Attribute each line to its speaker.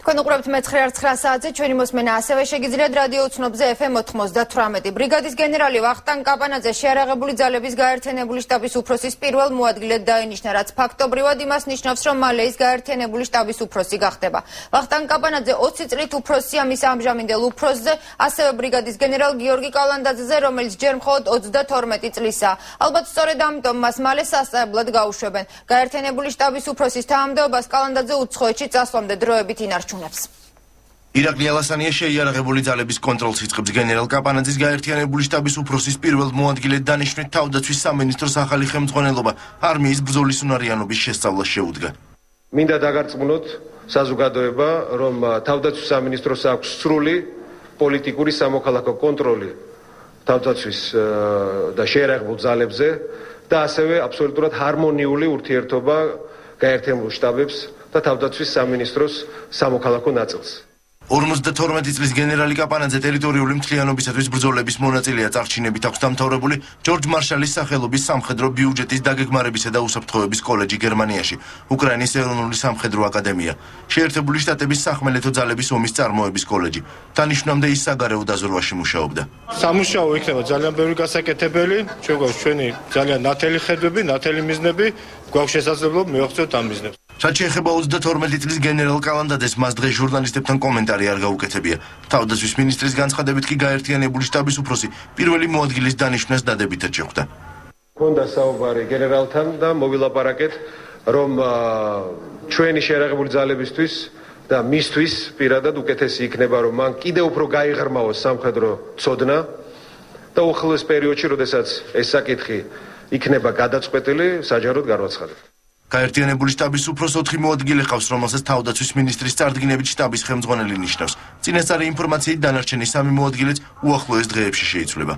Speaker 1: თქვენ უყურებთ მე-9 საათზე ჩვენი მოსმენა ასევე შეგიძლიათ რადიო უცნობზე FM 98. ბრიგადის გენერალი ვახტანგ კაპანაძე შეარაღებული ძალების გაერთიანებული შტაბის უფროსის პირველ მოადგილედ დაინიშნა, რაც ფაქტობრივად იმას ნიშნავს, რომ მალე ის გაერთიანებული შტაბის უფროსი გახდება. ვახტანგ კაპანაძე 20 წლით უფროსია მის ამჟამინდელ უფროსზე, ასევე ბრიგადის გენერალ გიორგი კალანდაძეზე, რომელიც ჯერ მხოლოდ 22 წლისაა. ალბათ სწორედ ამიტომ მას მალე სასწავლებლად გაუშვებენ. გაერთიანებული შტაბის უფროსის თანამდებობას კალანდაძე უცხოეთში წასვლამდე დროებით ინარჩუნებს.
Speaker 2: ირაკლი ალასანია შეიარაღებული ძალების კონტროლს იწყებს გენერალ კაპანაძის გაერთიანებული შტაბის უფროსის პირველ მოადგილედ დანიშვნით თავდაცვის სამინისტროს ახალი ხელმძღვანელობა არმიის ბრძოლის უნარიანობის შესწავლას შეუდგა.
Speaker 3: მინდა დაგარწმუნოთ საზოგადოება, რომ თავდაცვის სამინისტროს აქვს სრული პოლიტიკური სამოქალაქო კონტროლი თავდაცვის და შეიარაღებულ ძალებზე და ასევე აბსოლუტურად ჰარმონიული ურთიერთობა გაერთიანებულ შტაბებს და თავდაცვის სამინისტროს სამოქალაქო ნაწილს.
Speaker 2: 52 წლის გენერალი კაპანაძე ტერიტორიული მთლიანობისათვის ბრძოლების მონაწილეა. წარჩინებით აქვს დამთავრებული ჯორჯ მარშალის სახელობის სამხედრო ბიუჯეტის დაგეგმარებისა და უსაფრთხოების კოლეჯი გერმანიაში, უკრაინის ეროვნული სამხედრო აკადემია, შეერთებული შტატების სახმელეთო ძალების ომის წარმოების კოლეჯი. დანიშვნამდე ის საგარეო დაზვერვაში მუშაობდა.
Speaker 4: სამუშაო იქნება ძალიან ბევრი გასაკეთებელი, ჩვენი ძალიან ნათელი ხედვები, ნათელი მიზნები, გვაქვს შესაძლებლობა მივახცევთ ამ მიზნებს.
Speaker 2: რაც შეეხება 22 წლის გენერალ კალანდაძეს, მას დღეს ჟურნალისტებთან კომენტარი არ გაუკეთებია. თავდაცვის მინისტრის განცხადებით კი გაერთიანებული შტაბის უფროსი პირველი მოადგილის დანიშვნას დადებითად შეხვდა.
Speaker 3: მქონდა საუბარი გენერალთან და მოვილაპარაკეთ, რომ ჩვენი შეიარაღებული ძალებისთვის და მისთვის პირადად უკეთესი იქნება, რომ მან კიდევ უფრო გაიღრმავოს სამხედრო ცოდნა და უახლოეს პერიოდში, როდესაც ეს საკითხი იქნება გადაწყვეტილი, საჯაროდ გარვაცხადებ.
Speaker 2: გაერთიანებული შტაბის უფროს 4 მოადგილე ყავს, რომელსაც თავდაცვის მინისტრის წარდგინებით შტაბის ხელმძღვანელი ნიშნავს. წინასწარი ინფორმაციით დანარჩენი 3 მოადგილეც უახლოეს დღეებში შეიცვლება.